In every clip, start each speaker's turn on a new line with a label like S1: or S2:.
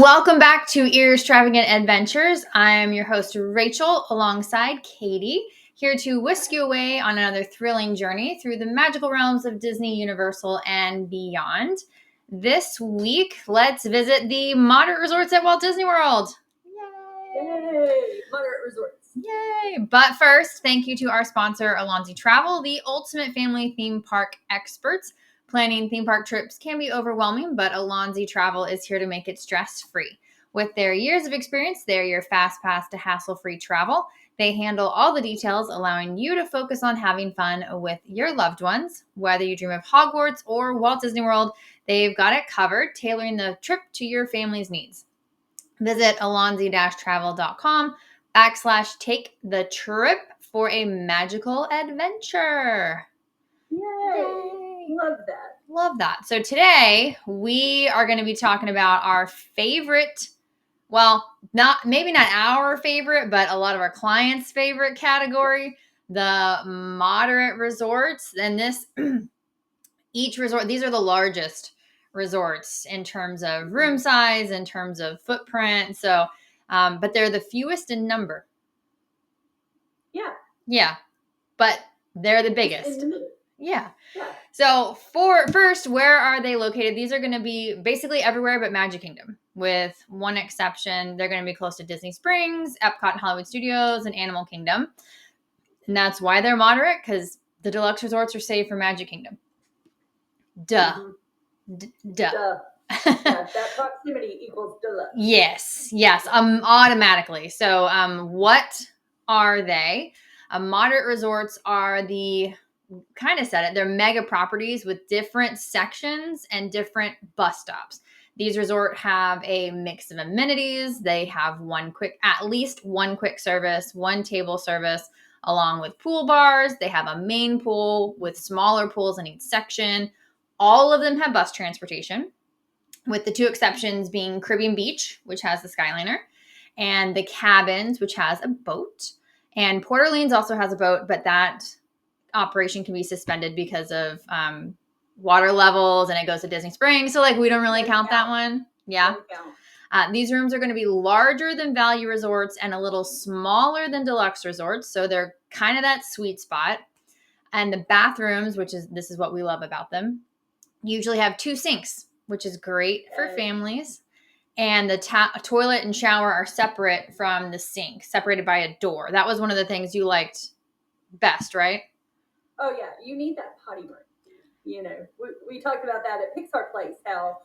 S1: Welcome back to Earstravagent Adventures. I'm your host, Rachel, alongside Katie, here to whisk you away on another thrilling journey through the magical realms of Disney, Universal, and beyond. This week, let's visit the moderate resorts at Walt Disney World.
S2: Yay! Moderate resorts.
S1: Yay! But first, thank you to our sponsor, Alonzi Travel, the ultimate family theme park experts. Planning theme park trips can be overwhelming, but Alonzi Travel is here to make it stress-free. With their years of experience, they're your fast pass to hassle-free travel. They handle all the details, allowing you to focus on having fun with your loved ones. Whether you dream of Hogwarts or Walt Disney World, they've got it covered, tailoring the trip to your family's needs. Visit alonzi-travel.com/take the trip for a magical adventure.
S2: Yay! Love that.
S1: Love that. So today we are going to be talking about our favorite, well, maybe not our favorite, but a lot of our clients' favorite category, the moderate resorts. And each resort, these are the largest resorts in terms of room size, in terms of footprint. So, but they're the fewest in number. Yeah. But they're the biggest. Yeah. So first, where are they located? These are going to be basically everywhere but Magic Kingdom, with one exception. They're going to be close to Disney Springs, Epcot and Hollywood Studios, and Animal Kingdom. And that's why they're moderate, because the deluxe resorts are saved for Magic Kingdom. Duh.
S2: Mm-hmm. Duh. Yeah, that proximity equals deluxe.
S1: Yes. Automatically. So what are they? Moderate resorts are they're mega properties with different sections and different bus stops. These resorts have a mix of amenities. They have at least one quick service, one table service, along with pool bars. They have a main pool with smaller pools in each section. All of them have bus transportation, with the two exceptions being Caribbean Beach, which has the Skyliner, and the Cabins, which has a boat. And Port Orleans also has a boat, but that operation can be suspended because of water levels, and it goes to Disney Springs. So we don't really count that one. Yeah. These rooms are going to be larger than value resorts and a little smaller than deluxe resorts. So they're kind of that sweet spot. And the bathrooms, this is what we love about them, usually have 2 sinks, which is great for families. And the toilet and shower are separate from the sink, separated by a door. That was one of the things you liked best, right?
S2: Oh, yeah. You need that potty break. We talked about that at Pixar Place, how,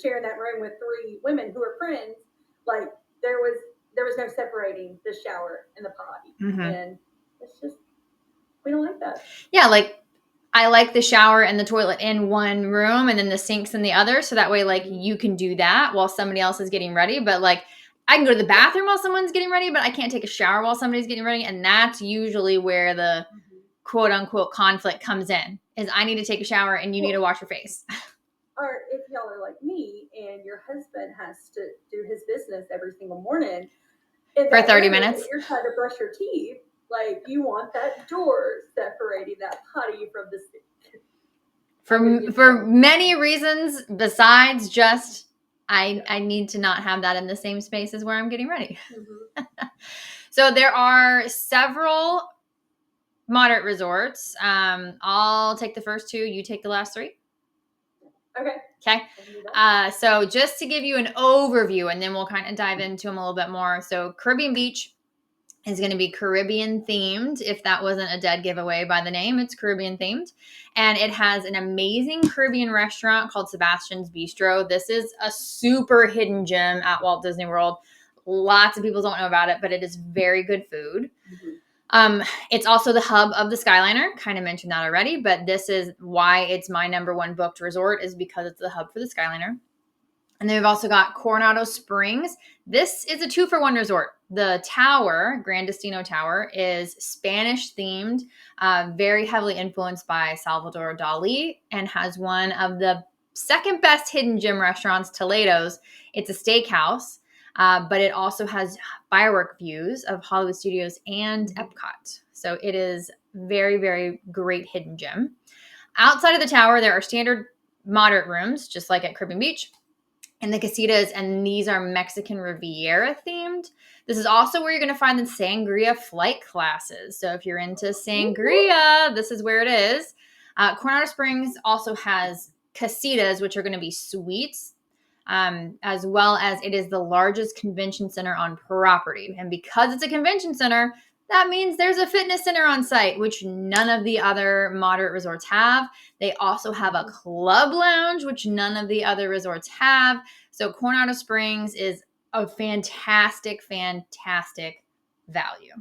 S2: sharing that room with 3 women who are friends, there was no separating the shower and the potty. Mm-hmm. And it's just, we don't like that.
S1: Yeah, I like the shower and the toilet in one room and then the sinks in the other. So that way, you can do that while somebody else is getting ready. But I can go to the bathroom while someone's getting ready, but I can't take a shower while somebody's getting ready. And that's usually where the quote unquote conflict comes in, is I need to take a shower and you need to wash your face.
S2: Or if y'all are like me and your husband has to do his business every single morning
S1: for 30 minutes,
S2: you're trying to brush your teeth. You want that door separating that potty from the sink.
S1: For many reasons besides just I need to not have that in the same space as where I'm getting ready. Mm-hmm. So there are several moderate resorts. I'll take the first 2. You take the last 3. Okay. So just to give you an overview, and then we'll kind of dive into them a little bit more. So Caribbean Beach is going to be Caribbean themed. If that wasn't a dead giveaway by the name, it's Caribbean themed. And it has an amazing Caribbean restaurant called Sebastian's Bistro. This is a super hidden gem at Walt Disney World. Lots of people don't know about it, but it is very good food. Mm-hmm. It's also the hub of the Skyliner. Kind of mentioned that already, but this is why it's my number 1 booked resort, is because it's the hub for the Skyliner. And then we've also got Coronado Springs. This is a 2-for-1 resort. The tower, Gran Destino Tower, is Spanish themed, very heavily influenced by Salvador Dali, and has one of the second best hidden gem restaurants, Toledo's. It's a steakhouse, but it also has firework views of Hollywood Studios and Epcot. So it is very, very great hidden gem. Outside of the tower, there are standard moderate rooms, just like at Caribbean Beach. and the casitas, and these are Mexican Riviera themed. This is also where you're going to find the sangria flight classes. So if you're into sangria, this is where it is. Coronado Springs also has casitas, which are going to be suites, as well as it is the largest convention center on property. And because it's a convention center, that means there's a fitness center on site, which none of the other moderate resorts have. They also have a club lounge, which none of the other resorts have. So Coronado Springs is a fantastic, fantastic value.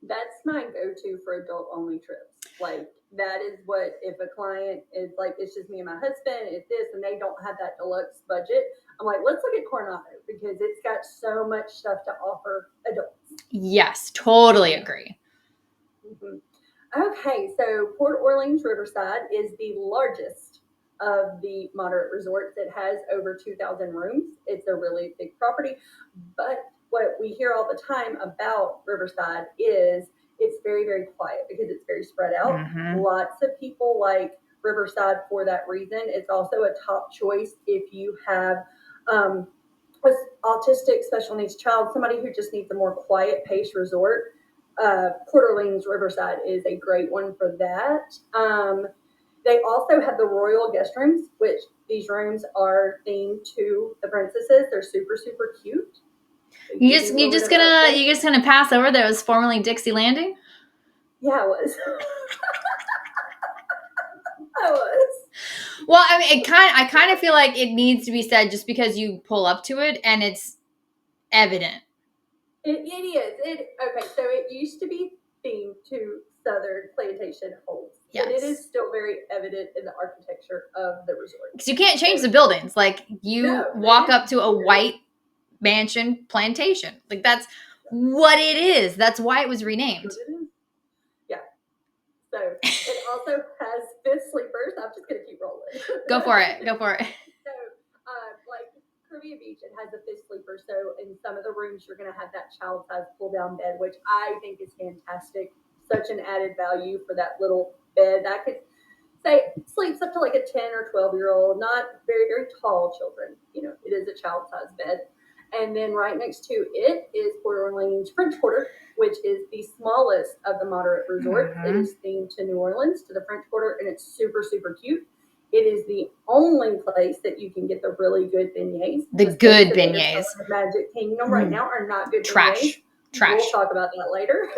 S2: That's my go-to for adult-only trips. Like, that is what, if a client is like, it's just me and my husband, it's this, and they don't have that deluxe budget, I'm like, let's look at Coronado because it's got so much stuff to offer adults.
S1: Yes, totally agree.
S2: Okay, so Port Orleans Riverside is the largest of the moderate resorts. It has over 2,000 rooms. It's a really big property, but what we hear all the time about Riverside is it's very, very quiet because it's very spread out. Lots of people like Riverside for that reason. It's also a top choice if you have an autistic special needs child, somebody who just needs a more quiet pace resort. Port Orleans Riverside is a great one for that. They also have the royal guest rooms, which these rooms are themed to the princesses. They're super, super cute.
S1: You just gonna pass over that was formerly Dixie Landing?
S2: Yeah, it was. I was.
S1: Well, I mean, I kind of feel like it needs to be said just because you pull up to it and it's evident.
S2: It is. Okay, so it used to be themed to Southern plantation homes. Yes. And it is still very evident in the architecture of the resort.
S1: Because you can't change the buildings. Like, you walk up to a white mansion plantation. Like, that's what it is. That's why it was renamed.
S2: Yeah. So it also has fifth sleepers. I'm just going to keep rolling.
S1: Go for it.
S2: So, like Caribbean Beach, it has a fifth sleeper. So in some of the rooms, you're going to have that child-size pull-down bed, which I think is fantastic. Such an added value for that little bed. That could say sleeps up to like a 10 or 12-year-old, not very, very tall children. You know, it is a child-size bed. And then right next to it is Port Orleans French Quarter, which is the smallest of the moderate resorts. It is themed to New Orleans, to the French Quarter, and it's super, super cute. It is the only place that you can get the really good beignets.
S1: The good beignets.
S2: Magic Kingdom right now are not good
S1: beignets. Trash.
S2: We'll talk about that later.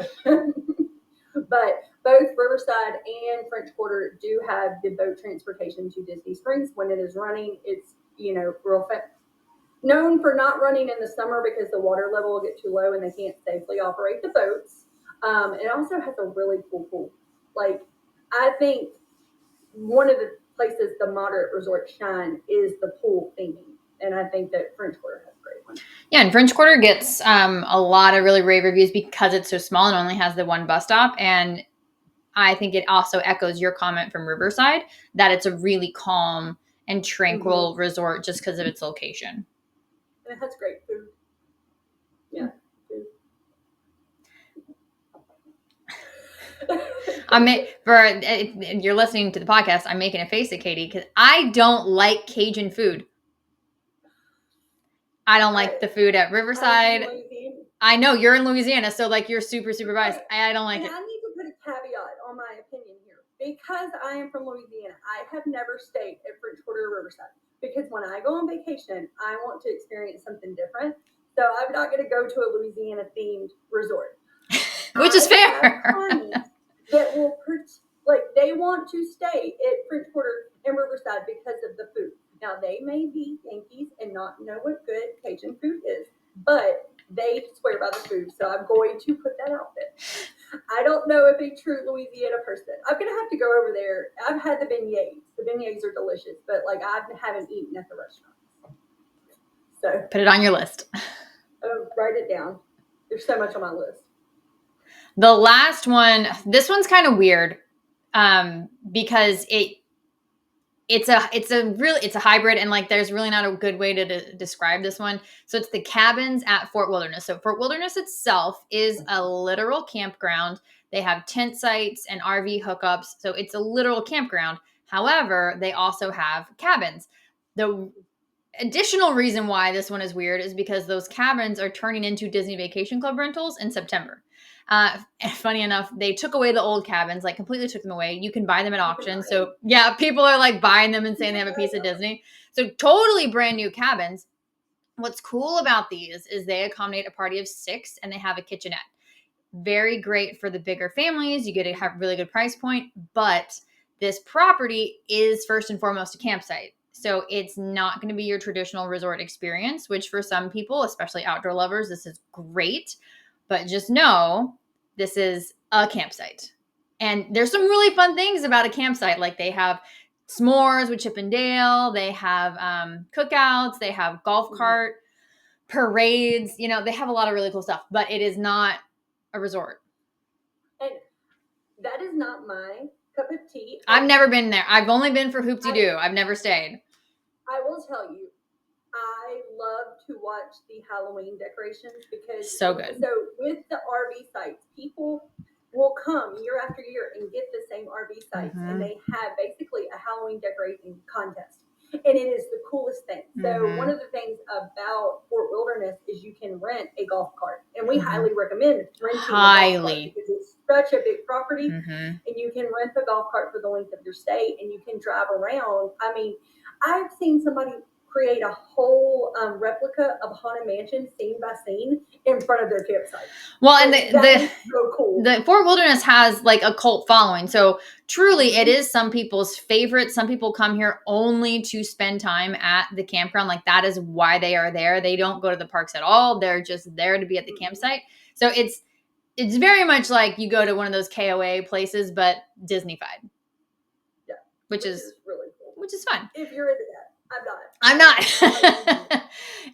S2: But both Riverside and French Quarter do have the boat transportation to Disney Springs when it is running. It's, real known for not running in the summer because the water level will get too low and they can't safely operate the boats. It also has a really cool pool. Like, I think one of the places the moderate resort shine is the pool theming. And I think that French Quarter has a great one.
S1: Yeah, and French Quarter gets a lot of really rave reviews because it's so small and only has the one bus stop. And I think it also echoes your comment from Riverside that it's a really calm and tranquil resort just because of its location.
S2: And it has great food. Yeah.
S1: You're listening to the podcast, I'm making a face at Katie because I don't like Cajun food. I don't like the food at Riverside. I know you're in Louisiana, so like you're super, super biased. I don't like it.
S2: I need to put a caveat on my opinion here. Because I am from Louisiana, I have never stayed at French Quarter or Riverside. Because when I go on vacation, I want to experience something different. So I'm not going to go to a Louisiana themed resort.
S1: Which is fair.
S2: That will, they want to stay at French Quarter and Riverside because of the food. Now, they may be Yankees and not know what good Cajun food is, but they swear by the food, so I'm going to put that out there. I don't know if a true Louisiana person. I'm going to have to go over there. I've had the beignets. The beignets are delicious, but I haven't eaten at the restaurant. So
S1: put it on your list.
S2: Oh, write it down. There's so much on my list.
S1: The last one, this one's kind of weird because it's a hybrid, and like there's really not a good way to describe this one. So it's the cabins at Fort Wilderness. So Fort Wilderness itself is a literal campground. They have tent sites and RV hookups. So it's a literal campground. However, they also have cabins. additional reason why this one is weird is because those cabins are turning into Disney Vacation Club rentals in September. Funny enough, they took away the old cabins, like completely took them away. You can buy them at auction. So yeah, people are like buying them and saying they have a piece of Disney. So totally brand new cabins. What's cool about these is they accommodate a party of 6 and they have a kitchenette. Very great for the bigger families. You get a really good price point, but this property is first and foremost a campsite. So it's not going to be your traditional resort experience, which for some people, especially outdoor lovers, this is great. But just know this is a campsite. And there's some really fun things about a campsite. Like they have s'mores with Chip and Dale. They have cookouts. They have golf cart parades. You know, they have a lot of really cool stuff. But it is not a resort.
S2: And that is not my cup of tea.
S1: I've never been there. I've only been for Hoop-Dee-Doo. I've never stayed.
S2: I will tell you, I love to watch the Halloween decorations because
S1: so good.
S2: So with the RV sites, people will come year after year and get the same RV sites, and they have basically a Halloween decorating contest. And it is the coolest thing. So one of the things about Fort Wilderness is you can rent a golf cart. And we highly recommend renting a golf cart because it's such a big property. And you can rent the golf cart for the length of your stay and you can drive around. I mean, I've seen somebody create a whole replica of Haunted Mansion scene by scene in front of their campsite.
S1: Well, and
S2: so cool.
S1: The Fort Wilderness has like a cult following. So truly it is some people's favorite. Some people come here only to spend time at the campground. Like that is why they are there. They don't go to the parks at all. They're just there to be at the campsite. So it's very much like you go to one of those KOA places, but Disney-fied.
S2: Yeah.
S1: Which is
S2: really cool.
S1: Which is fun.
S2: If you're into that.
S1: I'm not.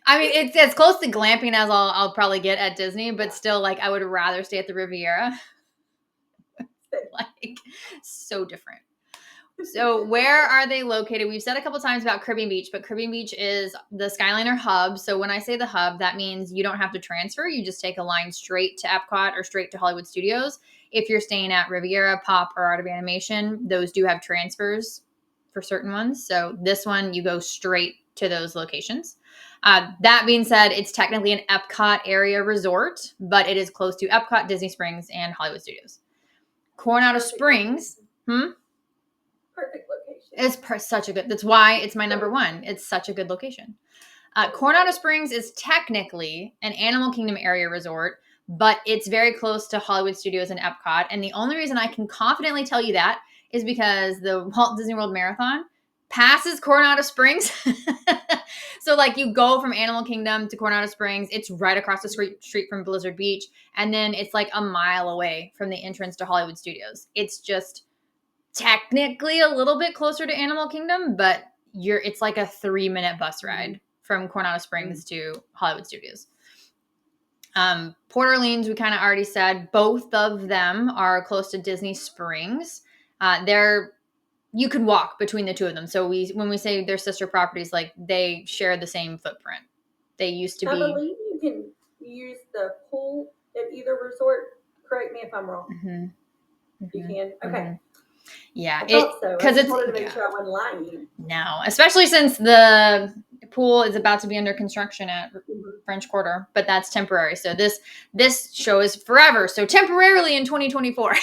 S1: I mean, it's as close to glamping as I'll probably get at Disney, but still, like, I would rather stay at the Riviera. Like, so different. So where are they located? We've said a couple times about Caribbean Beach, but Caribbean Beach is the Skyliner hub. So when I say the hub, that means you don't have to transfer. You just take a line straight to Epcot or straight to Hollywood Studios. If you're staying at Riviera, Pop, or Art of Animation, those do have transfers for certain ones. So this one, you go straight to those locations. That being said, it's technically an Epcot area resort, but it is close to Epcot, Disney Springs, and Hollywood Studios. Coronado Springs.
S2: Perfect location.
S1: It's such a good, that's why it's my number one. It's such a good location. Coronado Springs is technically an Animal Kingdom area resort, but it's very close to Hollywood Studios and Epcot. And the only reason I can confidently tell you that is because the Walt Disney World Marathon passes Coronado Springs. So like you go from Animal Kingdom to Coronado Springs, it's right across the street from Blizzard Beach. And then it's like a mile away from the entrance to Hollywood Studios. It's just technically a little bit closer to Animal Kingdom, but it's like a 3-minute bus ride from Coronado Springs to Hollywood Studios. Port Orleans, we kind of already said, both of them are close to Disney Springs. You could walk between the two of them. So when we say they're sister properties, like they share the same footprint. They used to be.
S2: I believe you can use the pool at either resort. Correct me if I'm wrong. You can? Okay.
S1: Yeah,
S2: because I wanted to make sure I wasn't lying.
S1: No, especially since the pool is about to be under construction at French Quarter, but that's temporary. So this show is forever. So temporarily in 2024.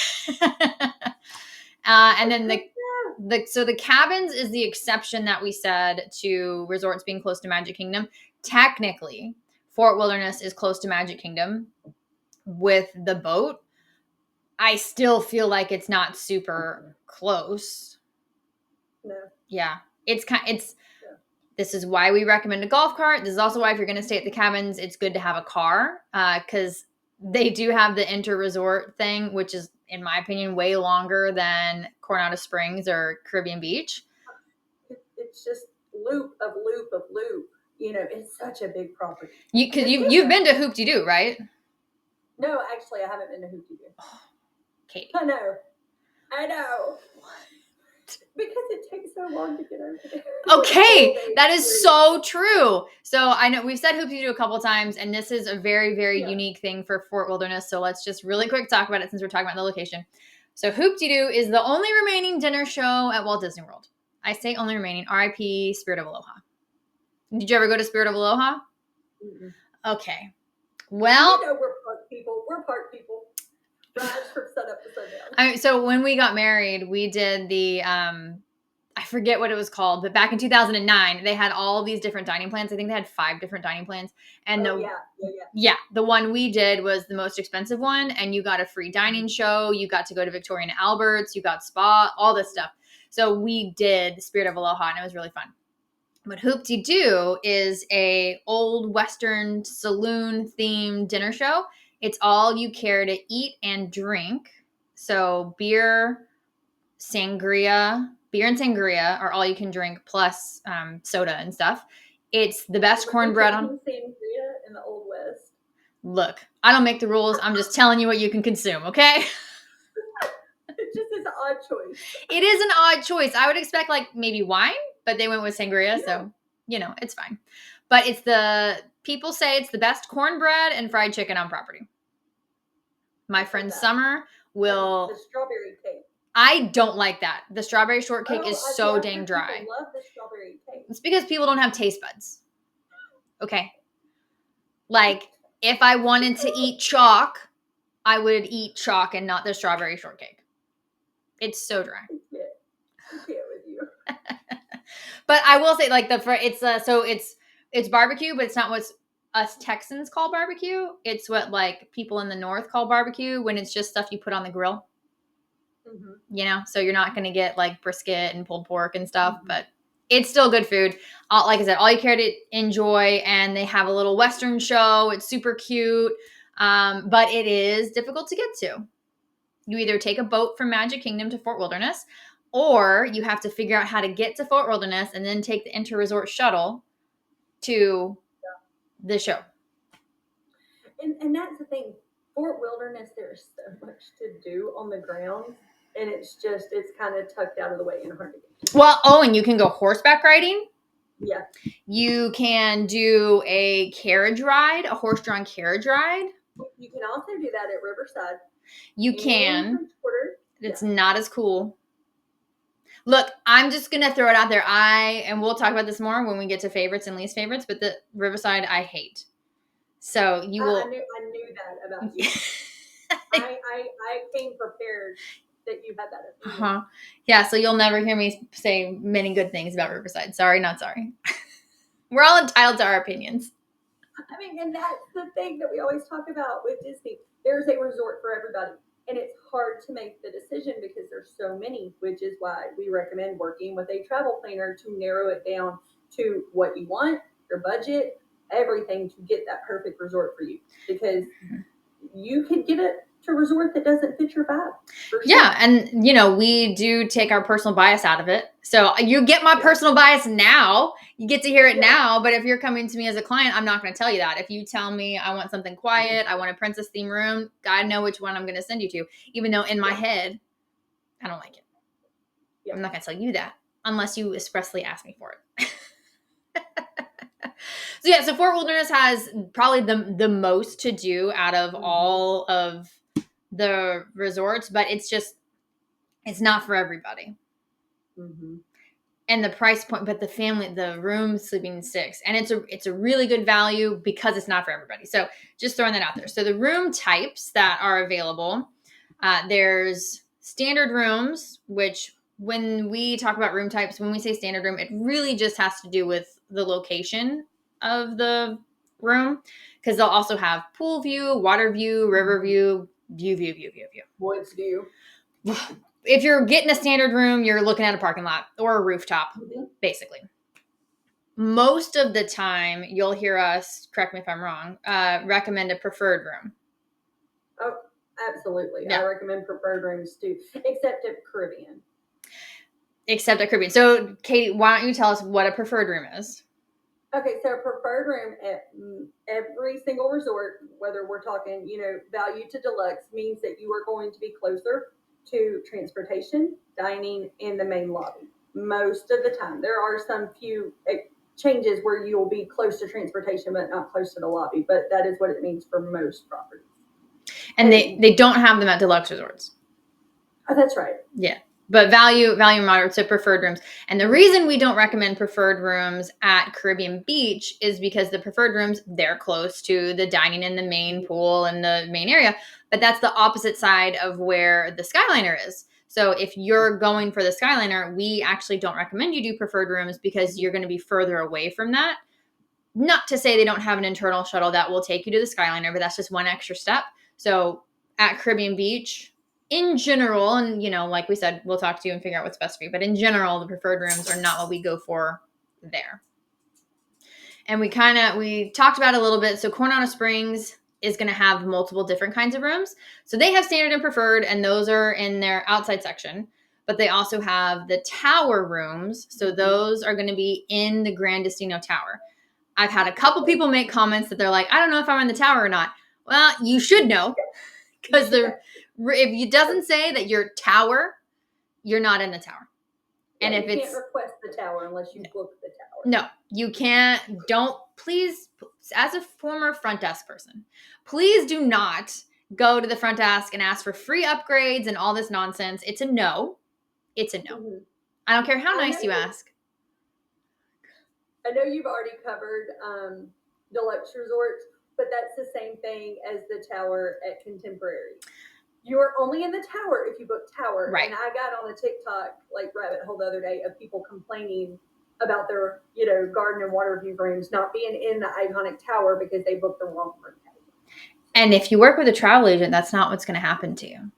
S1: And then the cabins is the exception that we said to resorts being close to Magic Kingdom. Technically, Fort Wilderness is close to Magic Kingdom with the boat. I still feel like it's not super close.
S2: No.
S1: Yeah. This is why we recommend a golf cart. This is also why if you're going to stay at the cabins, it's good to have a car because they do have the inter-resort thing, which is, in my opinion, way longer than Coronado Springs or Caribbean Beach.
S2: It's just loop of loop of loop. You know, it's such a big property.
S1: Because you've been to Hoop-Dee-Doo, right?
S2: No, actually, I haven't been to Hoop-Dee-Doo.
S1: Katie.
S2: I know. Because it takes so long to get over there.
S1: Okay, that is so true. So I know we've said Hoop-Dee-Doo a couple times, and this is a very, very unique thing for Fort Wilderness. So let's just really quick talk about it since we're talking about the location. So Hoop-Dee-Doo is the only remaining dinner show at Walt Disney World. I say only remaining. R.I.P. Spirit of Aloha. Did you ever go to Spirit of Aloha?
S2: Mm-mm.
S1: Okay. Well,
S2: we're park people. We're park people. Rides from sunup to sundown.
S1: So when we got married, we did the I forget what it was called, but back in 2009, they had all these different dining plans. I think they had 5 different dining plans, and the one we did was the most expensive one, and you got a free dining show. You got to go to Victoria and Albert's. You got spa, all this stuff. So we did Spirit of Aloha, and it was really fun. But Hoop-de-Doo is a old Western saloon themed dinner show. It's all you care to eat and drink. So beer and sangria are all you can drink, plus soda and stuff. It's the best cornbread on.
S2: Sangria in the Old West.
S1: Look, I don't make the rules. I'm just telling you what you can consume, okay?
S2: It just is an odd choice.
S1: It is an odd choice. I would expect like maybe wine, but they went with sangria, so it's fine. But people say it's the best cornbread and fried chicken on property. My friend Summer will.
S2: The strawberry cake.
S1: I don't like that. The strawberry shortcake is so dang dry.
S2: I love the strawberry cake.
S1: It's because people don't have taste buds. Okay. Like, if I wanted to eat chalk, I would eat chalk and not the strawberry shortcake. It's so dry.
S2: I can't with you.
S1: But I will say, like, it's barbecue, but it's not what us Texans call barbecue. It's what like people in the North call barbecue, when it's just stuff you put on the grill. Mm-hmm. So you're not going to get like brisket and pulled pork and stuff, mm-hmm. but it's still good food. Like I said, all you care to enjoy, and they have a little Western show. It's super cute, but it is difficult to get to. You either take a boat from Magic Kingdom to Fort Wilderness, or you have to figure out how to get to Fort Wilderness and then take the inter-resort shuttle to the show.
S2: And that's the thing. Fort Wilderness, there's so much to do on the ground, and it's kind of tucked out of the way and hard to get to.
S1: Well, and you can go horseback riding.
S2: Yeah. You
S1: can do a carriage ride, a horse-drawn carriage ride.
S2: You can also do that at Riverside.
S1: You can. It's not as cool. Look, I'm just going to throw it out there. And we'll talk about this more when we get to favorites and least favorites, but the Riverside I hate. So you will.
S2: I knew that about you. I came prepared that you had that opinion.
S1: Uh-huh. Yeah, so you'll never hear me say many good things about Riverside. Sorry, not sorry. We're all entitled to our opinions.
S2: I mean, and that's the thing that we always talk about with Disney. There's a resort for everybody. And it's hard to make the decision because there's so many, which is why we recommend working with a travel planner to narrow it down to what you want, your budget, everything, to get that perfect resort for you. Because you could get it to a resort that doesn't fit your vibe.
S1: Yeah, and we do take our personal bias out of it. So you get my personal bias now. You get to hear it now. But if you're coming to me as a client, I'm not going to tell you that. If you tell me I want something quiet, I want a princess theme room, I know which one I'm going to send you to. Even though in my head, I don't like it. Yeah. I'm not going to tell you that unless you expressly ask me for it. So Fort Wilderness has probably the most to do out of all of the resorts, but it's not for everybody. Mm-hmm. And the price point, but the room sleeping 6, and it's a really good value because it's not for everybody. So just throwing that out there. So the room types that are available, there's standard rooms, which when we talk about room types, when we say standard room, it really just has to do with the location of the room, because they'll also have pool view, water view, river view, view.
S2: Woods view.
S1: If you're getting a standard room, you're looking at a parking lot or a rooftop, basically. Most of the time, you'll hear us, correct me if I'm wrong, recommend a preferred room.
S2: Oh, absolutely. Yeah. I recommend preferred rooms too, except at Caribbean.
S1: So, Katie, why don't you tell us what a preferred room is?
S2: Okay, so a preferred room at every single resort, whether we're talking, value to deluxe, means that you are going to be closer to transportation, dining, and the main lobby. Most of the time. There are some few changes where you will be close to transportation, but not close to the lobby. But that is what it means for most properties.
S1: And they don't have them at deluxe resorts.
S2: Oh, that's right.
S1: Yeah. but value moderate, so preferred rooms. And the reason we don't recommend preferred rooms at Caribbean Beach is because the preferred rooms, they're close to the dining and the main pool and the main area, but that's the opposite side of where the Skyliner is. So if you're going for the Skyliner, we actually don't recommend you do preferred rooms because you're going to be further away from that. Not to say they don't have an internal shuttle that will take you to the Skyliner, but that's just one extra step. So at Caribbean Beach, in general, and like we said, we'll talk to you and figure out what's best for you, but in general, the preferred rooms are not what we go for there. And we talked about it a little bit. So Coronado Springs is going to have multiple different kinds of rooms. So they have standard and preferred, and those are in their outside section. But they also have the tower rooms. So those are going to be in the Grand Destino Tower. I've had a couple people make comments that they're like, I don't know if I'm in the tower or not. Well, you should know, because if it doesn't say that you're tower, you're not in the tower.
S2: Yeah,
S1: and if
S2: you can't request the tower unless you book the tower.
S1: No, you can't. Please, as a former front desk person, please do not go to the front desk and ask for free upgrades and all this nonsense. It's a no. It's a no. Mm-hmm. I don't care how nice you ask.
S2: I know you've already covered deluxe resorts, but that's the same thing as the tower at Contemporary. You're only in the tower if you book tower.
S1: Right.
S2: And I got on a TikTok rabbit hole the other day of people complaining about their garden and water view rooms not being in the iconic tower because they booked the wrong room.
S1: And if you work with a travel agent, that's not what's going to happen to you.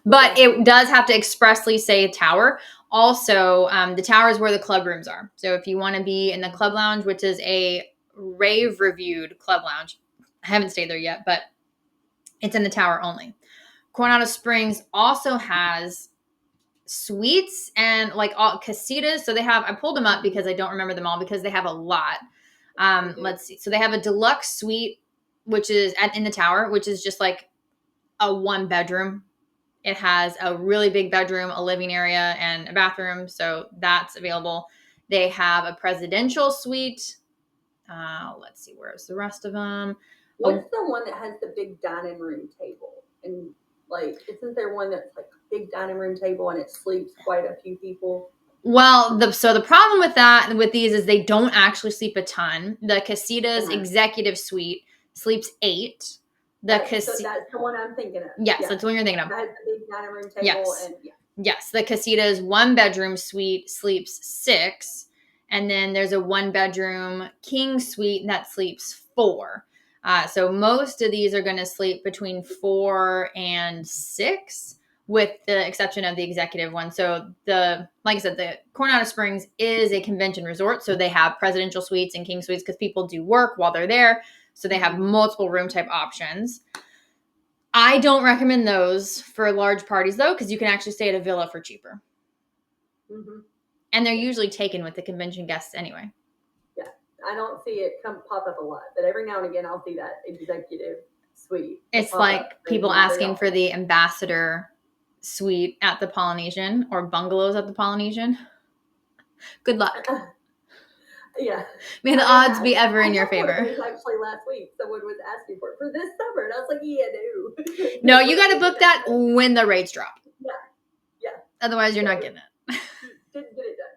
S1: But it does have to expressly say tower. Also, the tower is where the club rooms are. So if you want to be in the club lounge, which is a rave-reviewed club lounge, I haven't stayed there yet, but it's in the tower only. Coronado Springs also has suites and all casitas. So they have, I pulled them up because I don't remember them all because they have a lot. Let's see. So they have a deluxe suite, which is in the tower, which is just like a 1-bedroom. It has a really big bedroom, a living area, and a bathroom. So that's available. They have a presidential suite. Let's see, where's the rest of them?
S2: What's the one that has the big dining room table? And isn't there one that's a big dining room table and it sleeps quite a few people?
S1: Well, the problem with these is they don't actually sleep a ton. The Casitas executive suite sleeps 8.
S2: So that's the one I'm thinking of.
S1: Yes, that's the one you're thinking of.
S2: That has the big dining room table.
S1: Yes, the Casitas 1-bedroom suite sleeps 6. And then there's a 1-bedroom king suite that sleeps 4. So most of these are going to sleep between 4 and 6, with the exception of the executive one. So like I said, the Coronado Springs is a convention resort. So they have presidential suites and king suites because people do work while they're there. So they have multiple room type options. I don't recommend those for large parties though, because you can actually stay at a villa for cheaper.
S2: Mm-hmm.
S1: And they're usually taken with the convention guests anyway.
S2: Yeah, I don't see it pop up a lot, but every now and again I'll see that executive suite.
S1: It's like people asking for the ambassador suite at the Polynesian or bungalows at the Polynesian. Good luck.
S2: Yeah.
S1: May the odds be ever in your favor.
S2: It was actually last week. Someone was asking for it for this summer. And I was like, yeah,
S1: no. No, you got to book that when the rates drop.
S2: Yeah.
S1: Otherwise, you're not getting it.
S2: Didn't get it done.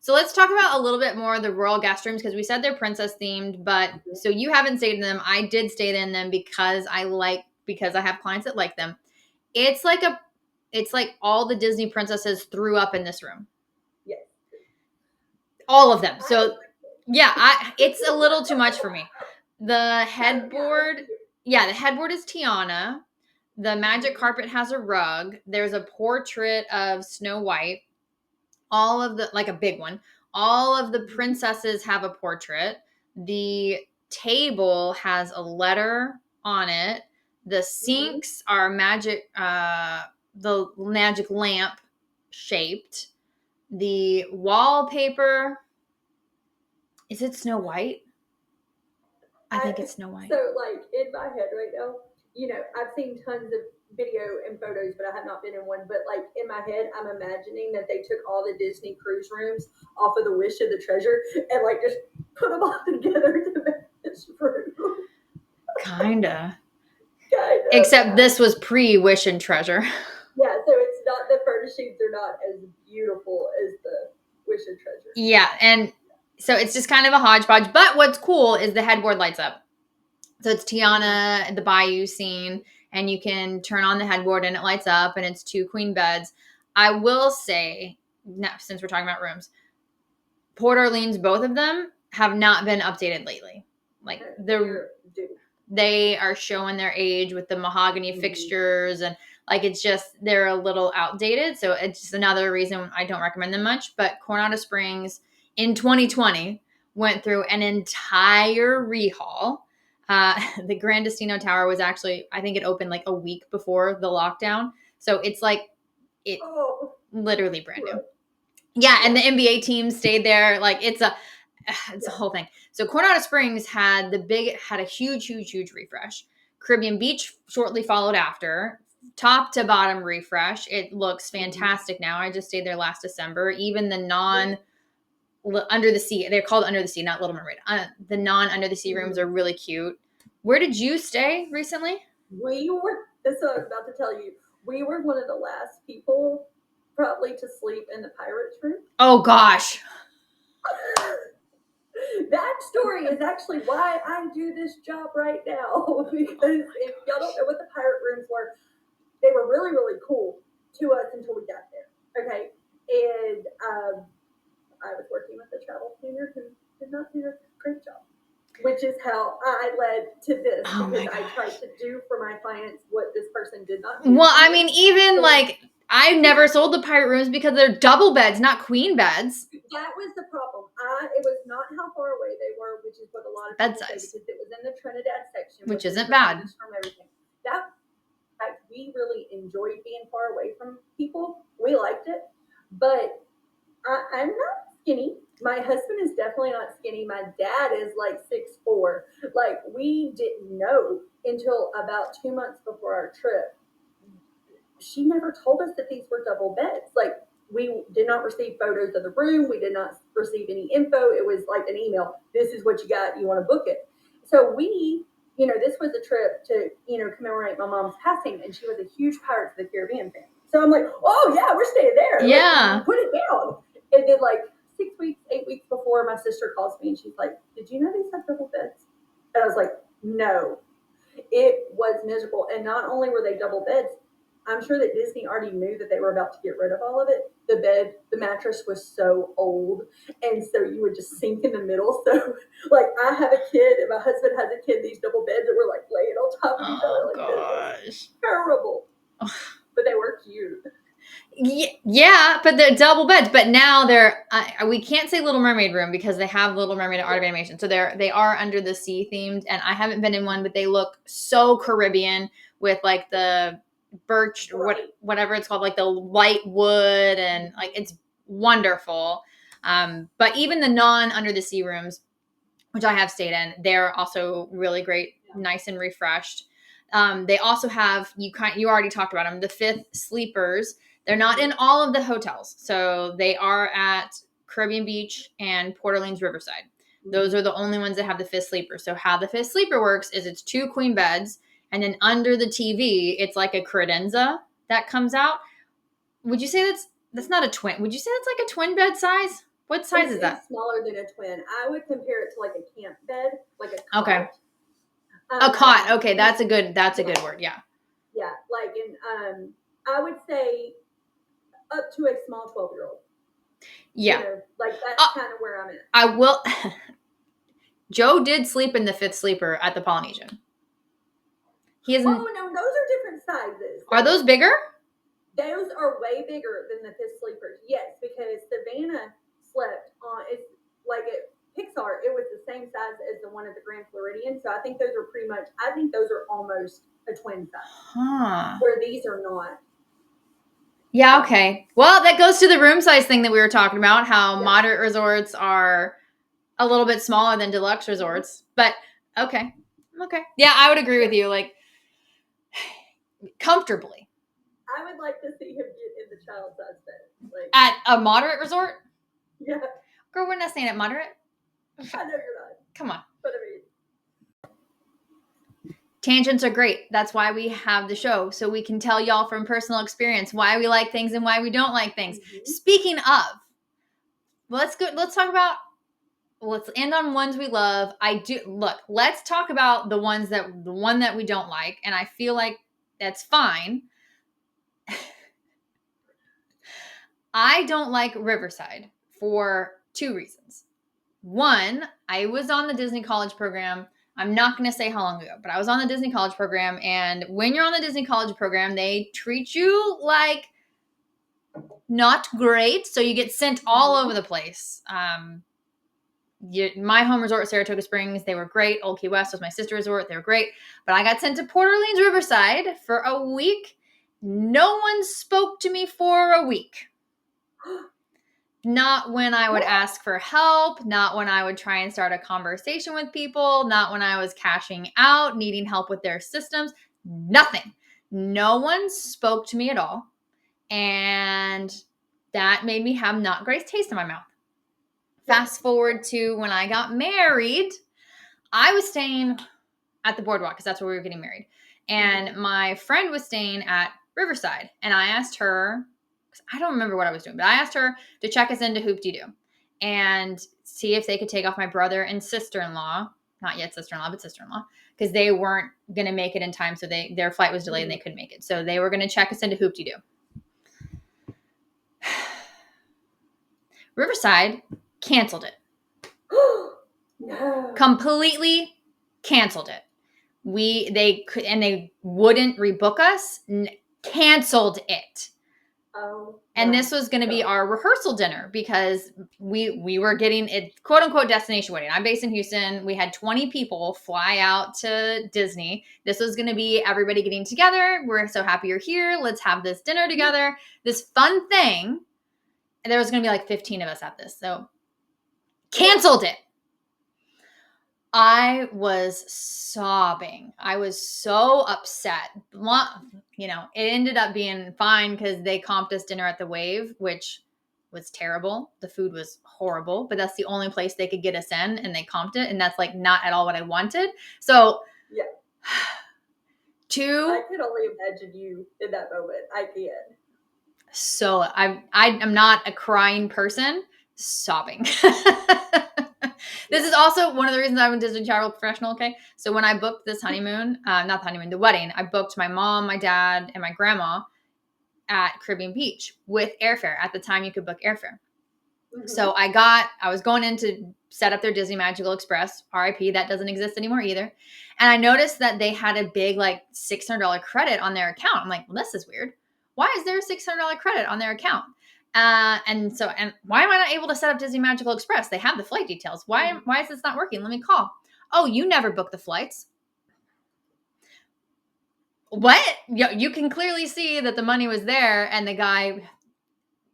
S1: So let's talk about a little bit more of the royal guest rooms because we said they're princess themed, but so you haven't stayed in them. I did stay in them because I have clients that like them. It's like all the Disney princesses threw up in this room.
S2: Yes.
S1: All of them. So yeah, it's a little too much for me. The headboard is Tiana. The magic carpet has a rug. There's a portrait of Snow White. All of a big one. All of the princesses have a portrait. The table has a letter on it. The sinks are the magic lamp shaped. The wallpaper, is it Snow White? I think it's Snow White.
S2: So in my head right now, I've seen tons of video and photos, but I have not been in one. But in my head, I'm imagining that they took all the Disney cruise rooms off of the Wish of the Treasure and just put them all together to make this room. Kinda.
S1: Except this was pre-Wish and Treasure.
S2: Yeah, so it's not the furniture shoots are not as beautiful as the Wish of Treasure.
S1: Yeah, and so it's just kind of a hodgepodge. But what's cool is the headboard lights up. So it's Tiana, the Bayou scene, and you can turn on the headboard and it lights up, and it's 2 queen beds. I will say, now, since we're talking about rooms, Port Orleans, both of them have not been updated lately. Like they are showing their age with the mahogany fixtures, and like it's just they're a little outdated. So it's just another reason I don't recommend them much. But Coronado Springs in 2020 went through an entire rehaul. The Grand Destino Tower was actually, I think it opened like a week before the lockdown. So it's like literally brand new. Yeah, and the NBA team stayed there. Like it's a whole thing. So Coronado Springs had a huge refresh. Caribbean Beach shortly followed after. Top to bottom refresh. It looks fantastic now. I just stayed there last December. Even the under the sea, they're called Under the Sea, not Little Mermaid. The non-under the sea rooms are really cute. Where did you stay recently?
S2: That's what I was about to tell you. We were one of the last people probably to sleep in the Pirates room.
S1: Oh gosh.
S2: That story is actually why I do this job right now. Because if y'all don't know what the pirate rooms were, they were really, really cool to us until we got there. Okay. And I was working with a travel planner who did not do a great job, which is how I led to this, because I tried to do for my clients what this person did not do.
S1: Well, I mean, even like I never sold the pirate rooms because they're double beds, not queen beds.
S2: That was the problem. It was not how far away they were, which is what a lot of people say, because it was in the Trinidad section,
S1: which isn't bad.
S2: From everything. In fact, we really enjoyed being far away from people. We liked it, but I'm not skinny. My husband is definitely not skinny. My dad is like 6'4". Like, we didn't know until about 2 months before our trip. She never told us that these were double beds. Like, we did not receive photos of the room. We did not receive any info. It was like an email. This is what you got. You want to book it. So we, this was a trip to, commemorate my mom's passing, and she was a huge Pirates of the Caribbean fan. So I'm like, oh yeah, we're staying there.
S1: Yeah.
S2: Like, put it down. And then like 6 weeks, 8 weeks before, my sister calls me and she's like, did you know these have double beds? And I was like, no. It was miserable. And not only were they double beds, I'm sure that Disney already knew that they were about to get rid of all of it. The mattress was so old. And so you would just sink in the middle. So like, I have a kid and my husband has a kid, these double beds that were like laying on top of each other. Like,
S1: gosh.
S2: This. Terrible. But they were cute.
S1: Yeah, but they're double beds. But now they're we can't say Little Mermaid room because they have Little Mermaid Art of Animation. So they are under the sea themed, and I haven't been in one, but they look so Caribbean with like the birch or whatever it's called, like the white wood, and like it's wonderful. But even the non under the sea rooms, which I have stayed in, they're also really great, nice and refreshed. They also have you already talked about them, the fifth sleepers. They're not in all of the hotels. So they are at Caribbean Beach and Port Orleans Riverside. Those are the only ones that have the fifth sleeper. So how the fifth sleeper works is it's 2 queen beds, and then under the TV, it's like a credenza that comes out. Would you say that's not a twin? Would you say that's like a twin bed size? What size is that?
S2: It's smaller than a twin. I would compare it to like a camp bed, like a cot.
S1: Okay. A cot. Okay, that's a good word. Yeah.
S2: Yeah, like I would say up to a small 12-year-old.
S1: Yeah.
S2: Like that's kind of where I'm at.
S1: I will. Joe did sleep in the fifth sleeper at the Polynesian. He isn't.
S2: Oh no, those are different sizes.
S1: Are those bigger?
S2: Those are way bigger than the fifth sleepers. Yes, because Savannah slept on. It's like at Pixar. It was the same size as the one at the Grand Floridian. So I think those are pretty much. I think those are almost a twin size.
S1: Huh.
S2: Where these are not.
S1: Yeah, okay. Well, that goes to the room size thing that we were talking about, how moderate resorts are a little bit smaller than deluxe resorts. But, okay. Yeah, I would agree with you, like, comfortably.
S2: I would like to see him get in the child size bed. Like,
S1: at a moderate resort?
S2: Yeah.
S1: Girl, we're not staying at moderate.
S2: I know you're not.
S1: Come on.
S2: But I mean.
S1: Tangents are great. That's why we have the show. So we can tell y'all from personal experience why we like things and why we don't like things. Speaking of, let's talk about, let's end on ones we love. Let's talk about the one that we don't like. And I feel like that's fine. I don't like Riverside for 2 reasons. One, I was on the Disney College program. I'm not going to say how long ago, but I was on the Disney College program. And when you're on the Disney College program, they treat you like not great. So you get sent all over the place. My home resort, Saratoga Springs, they were great. Old Key West was my sister resort. They were great. But I got sent to Port Orleans Riverside for a week. No one spoke to me for a week. Not when I would ask for help, not when I would try and start a conversation with people, not when I was cashing out, needing help with their systems, nothing. No one spoke to me at all. And that made me have not great taste in my mouth. Fast forward to when I got married, I was staying at the boardwalk because that's where we were getting married. And my friend was staying at Riverside. And I asked her, I don't remember what I was doing, but I asked her to check us into Hoop-Dee-Doo and see if they could take off my brother and sister-in-law, not yet sister-in-law, but sister-in-law, because they weren't going to make it in time. So their flight was delayed and they couldn't make it. So they were going to check us into Hoop-Dee-Doo. Riverside canceled it.
S2: No.
S1: Completely canceled it. They wouldn't rebook us. Canceled it.
S2: Oh.
S1: And this was going to be our rehearsal dinner because we were getting it, quote unquote, destination wedding. I'm based in Houston. We had 20 people fly out to Disney. This was going to be everybody getting together. We're so happy you're here. Let's have this dinner together. This fun thing. And there was going to be like 15 of us at this. So canceled it. I was sobbing. I was so upset. You know, it ended up being fine because they comped us dinner at the Wave, which was terrible. The food was horrible, but that's the only place they could get us in, and they comped it, and that's like not at all what I wanted. So,
S2: yeah. I could only imagine you in that moment. I can.
S1: So I'm not a crying person. Sobbing. This is also one of the reasons I'm a Disney travel professional, okay? So when I booked this honeymoon, not the honeymoon, the wedding, I booked my mom, my dad, and my grandma at Caribbean Beach with airfare. At the time, you could book airfare. Mm-hmm. So I was going in to set up their Disney Magical Express, RIP, that doesn't exist anymore either. And I noticed that they had a big like $600 credit on their account. I'm like, well, this is weird. Why is there a $600 credit on their account? And why am I not able to set up Disney Magical Express? They have the flight details. Why is this not working? Let me call. Oh, you never booked the flights. What? You can clearly see that the money was there, and the guy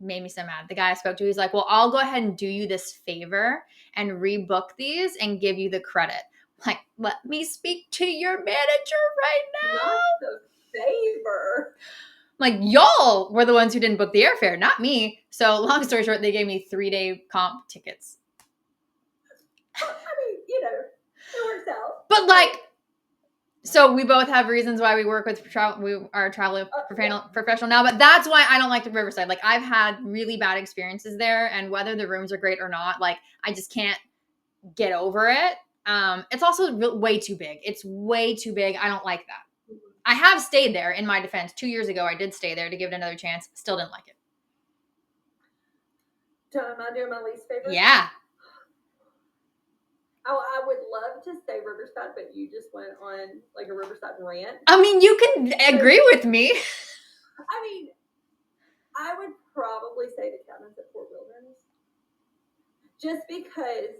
S1: made me so mad. The guy I spoke to, he's like, well, I'll go ahead and do you this favor and rebook these and give you the credit. Like, let me speak to your manager right now.
S2: Not the favor.
S1: Like, y'all were the ones who didn't book the airfare, not me. So long story short, they gave me 3-day comp tickets.
S2: I mean, you know, it works out.
S1: But like, so we both have reasons why we work with travel. We are travel professional now, but that's why I don't like the Riverside. Like, I've had really bad experiences there, and whether the rooms are great or not, like, I just can't get over it. It's also way too big. It's way too big. I don't like that. I have stayed there, in my defense. 2 years ago, I did stay there to give it another chance. Still didn't like it.
S2: Am I doing my least favorite?
S1: Yeah.
S2: Oh, I would love to say Riverside, but you just went on like a Riverside rant.
S1: I mean, you can agree with me.
S2: I mean, I would probably say the cabins at Fort Wilderness. Just because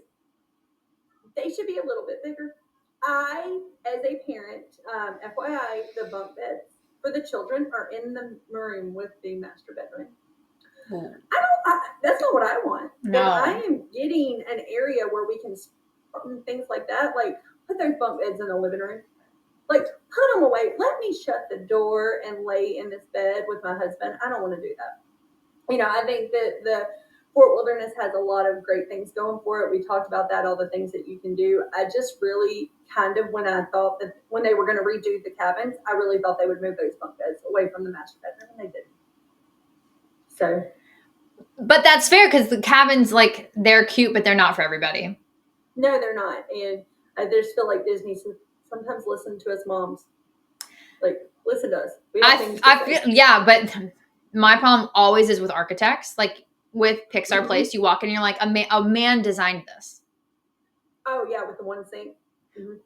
S2: they should be a little bit bigger. I, as a parent, FYI, the bunk beds for the children are in the room with the master bedroom. Ooh. That's not what I want.
S1: No.
S2: If I am getting an area where we can things like that, like put those bunk beds in the living room. Like, put them away. Let me shut the door and lay in this bed with my husband. I don't want to do that. You know, I think that the Fort Wilderness has a lot of great things going for it. We talked about that, all the things that you can do. I just really kind of, when I thought that when they were going to redo the cabins, I really thought they would move those bunk beds away from the master bedroom, and they didn't. So,
S1: but that's fair because the cabins, like, they're cute, but they're not for everybody.
S2: No, they're not. And I just feel like Disney sometimes listen to us moms. Like, listen to us. We have things to say.
S1: Yeah, but my problem always is with architects. Like with Pixar Place, you walk in and you're like, a man designed this.
S2: Oh yeah, with the one sink.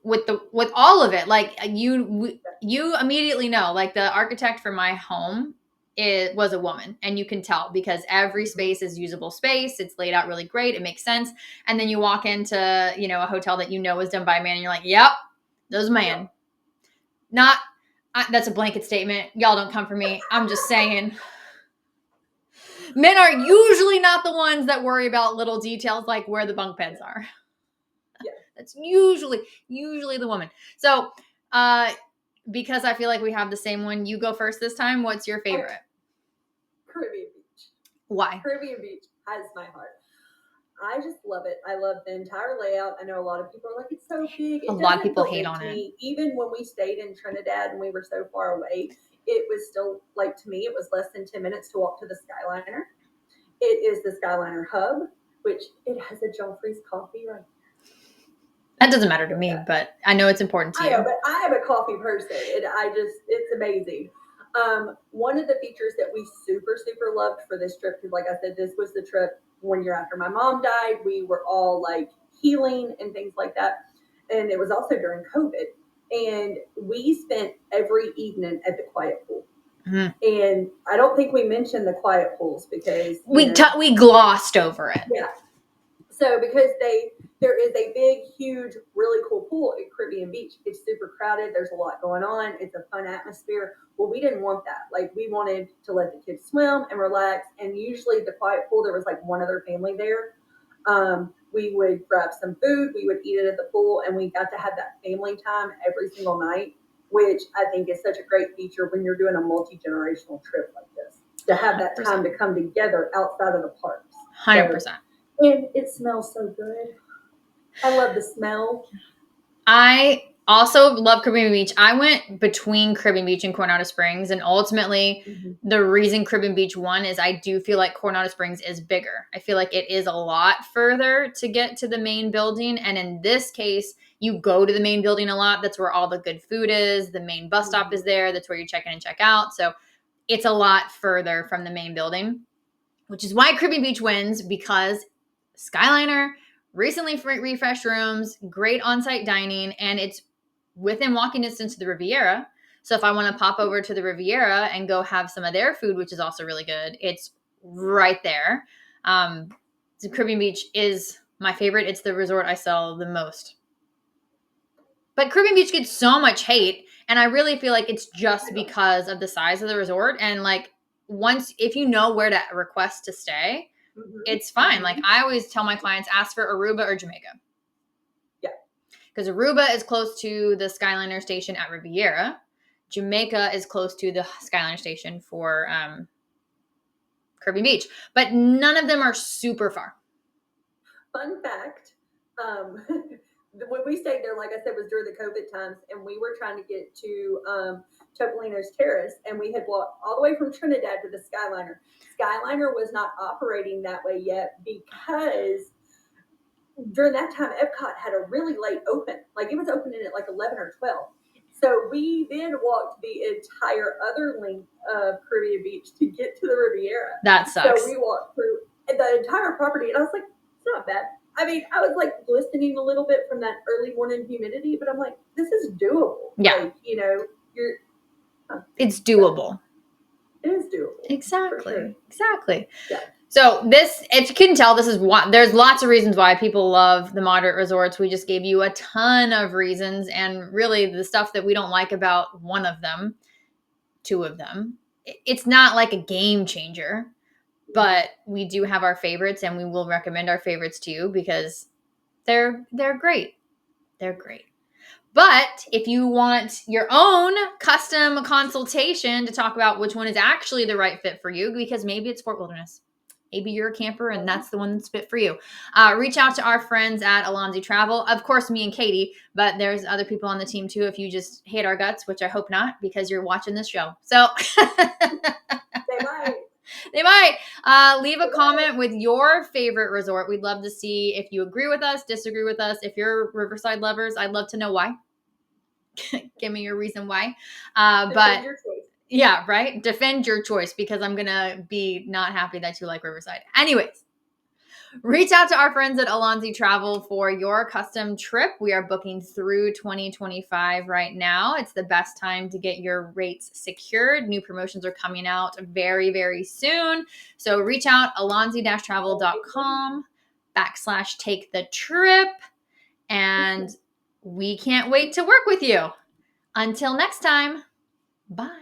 S1: With all of it, like you immediately know, like the architect for my home, it was a woman, and you can tell because every space is usable space. It's laid out really great. It makes sense. And then you walk into, a hotel that was done by a man, and you're like, yep, those man. Not that's a blanket statement. Y'all don't come for me. I'm just saying. Men are usually not the ones that worry about little details like where the bunk beds are.
S2: Yeah.
S1: That's usually the woman. So, because I feel like we have the same one, you go first this time. What's your favorite?
S2: Caribbean Beach.
S1: Why?
S2: Caribbean Beach has my heart. I just love it. I love the entire layout. I know a lot of people are like, it's so big.
S1: A lot of people hate on it.
S2: Even when we stayed in Trinidad and we were so far away, it was still, like, to me, it was less than 10 minutes to walk to the Skyliner. It is the Skyliner hub, which it has a Joffrey's coffee right there.
S1: That doesn't matter to me, but I know it's important to you.
S2: I know, but I am a coffee person. It's amazing. One of the features that we super, super loved for this trip, because like I said, this was the trip 1 year after my mom died. We were all like healing and things like that. And it was also during COVID. And we spent every evening at the quiet pool. Mm-hmm. And I don't think we mentioned the quiet pools because
S1: we glossed over it.
S2: Yeah. So because there is a big, huge, really cool pool at Caribbean Beach. It's super crowded. There's a lot going on. It's a fun atmosphere. Well, we didn't want that. Like, we wanted to let the kids swim and relax. And usually the quiet pool, there was like one other family there. We would grab some food. We would eat it at the pool. And we got to have that family time every single night, which I think is such a great feature when you're doing a multi-generational trip like this, to have that 100%. Time to come together outside of the parks.
S1: 100%.
S2: And it smells so good. I love the smell.
S1: I also love Caribbean Beach. I went between Caribbean Beach and Coronado Springs, and ultimately the reason Caribbean Beach won is I do feel like Coronado Springs is bigger. I feel like it is a lot further to get to the main building, and in this case, you go to the main building a lot. That's where all the good food is. The main bus stop is there. That's where you check in and check out. So it's a lot further from the main building, which is why Caribbean Beach wins, because Skyliner, recently refreshed rooms, great on-site dining, and it's within walking distance to the Riviera. So if I want to pop over to the Riviera and go have some of their food, which is also really good, it's right there. So Caribbean Beach is my favorite. It's the resort I sell the most. But Caribbean Beach gets so much hate, and I really feel like it's just because of the size of the resort. And like, if you know where to request to stay, it's fine. Like, I always tell my clients, ask for Aruba or Jamaica.
S2: Yeah.
S1: Because Aruba is close to the Skyliner station at Riviera. Jamaica is close to the Skyliner station for Caribbean Beach. But none of them are super far.
S2: Fun fact, when we stayed there, like I said, was during the COVID times, and we were trying to get to Topolino's Terrace, and we had walked all the way from Trinidad to the Skyliner. Skyliner was not operating that way yet because during that time, Epcot had a really late open. Like, it was opening at like 11 or 12. So we then walked the entire other length of Caribbean Beach to get to the Riviera.
S1: That sucks.
S2: So we walked through the entire property, and I was like, it's not bad. I mean, I was like glistening a little bit from that early morning humidity, but I'm like, this is doable.
S1: Yeah.
S2: Like,
S1: it's doable.
S2: It is doable.
S1: Exactly.
S2: Sure.
S1: Exactly.
S2: Yeah.
S1: So this, if you couldn't tell, this is one. There's lots of reasons why people love the moderate resorts. We just gave you a ton of reasons, and really the stuff that we don't like about one of them, two of them. It's not like a game changer, but we do have our favorites, and we will recommend our favorites to you because they're great. They're great. But if you want your own custom consultation to talk about which one is actually the right fit for you, because maybe it's Fort Wilderness. maybe you're a camper and that's the one that's fit for you. Reach out to our friends at Alonzi Travel. Of course, me and Katie, but there's other people on the team too if you just hate our guts, which I hope not because you're watching this show. So
S2: They might.
S1: They might. Leave a comment with your favorite resort. We'd love to see if you agree with us, disagree with us. If you're Riverside lovers, I'd love to know why. Give me your reason why. But
S2: your choice.
S1: Yeah, right? Defend your choice because I'm going to be not happy that you like Riverside. Anyways, reach out to our friends at Alonzi Travel for your custom trip. We are booking through 2025 right now. It's the best time to get your rates secured. New promotions are coming out very, very soon. So reach out, alonzi-travel.com/take the trip. And we can't wait to work with you. Until next time, bye.